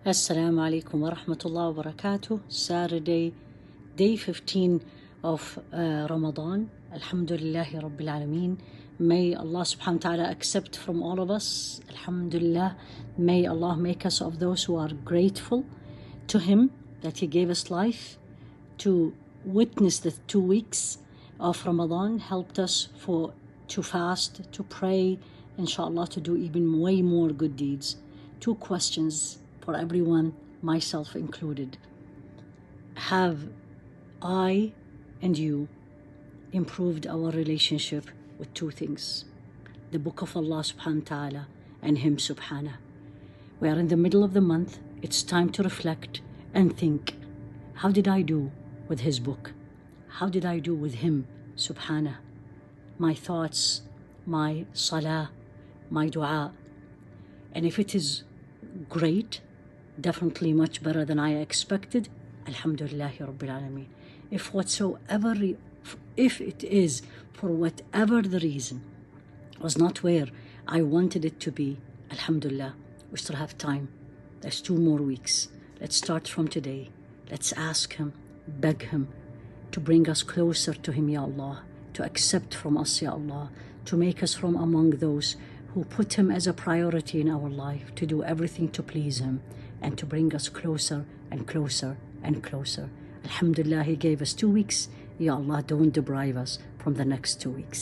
Assalamu alaikum wa rahmatullahi wa barakatuh. Saturday, day 15 of Ramadan. Alhamdulillahi Rabbil Alameen. May Allah subhanahu wa ta'ala accept from all of us. Alhamdulillah. May Allah make us of those who are grateful to Him that He gave us life to witness the 2 weeks of Ramadan, helped us to fast, to pray, inshallah, to do even way more good deeds. 2 questions for everyone, myself included. Have I and you improved our relationship with 2 things? The book of Allah subhanahu wa ta'ala and Him subhanahu. We are in the middle of the month. It's time to reflect and think, how did I do with His book? How did I do with Him subhanahu? My thoughts, my salah, my dua. And if it is great, definitely much better than I expected, Alhamdulillahi Rabbil Alameen. If it is for whatever the reason was not where I wanted it to be, Alhamdulillah, we still have time. There's 2 more weeks. Let's start from today. Let's ask Him, beg Him to bring us closer to Him, Ya Allah, to accept from us, Ya Allah, to make us from among those who put Him as a priority in our life, to do everything to please Him and to bring us closer and closer and closer. Alhamdulillah, He gave us 2 weeks. Ya Allah, don't deprive us from the next 2 weeks.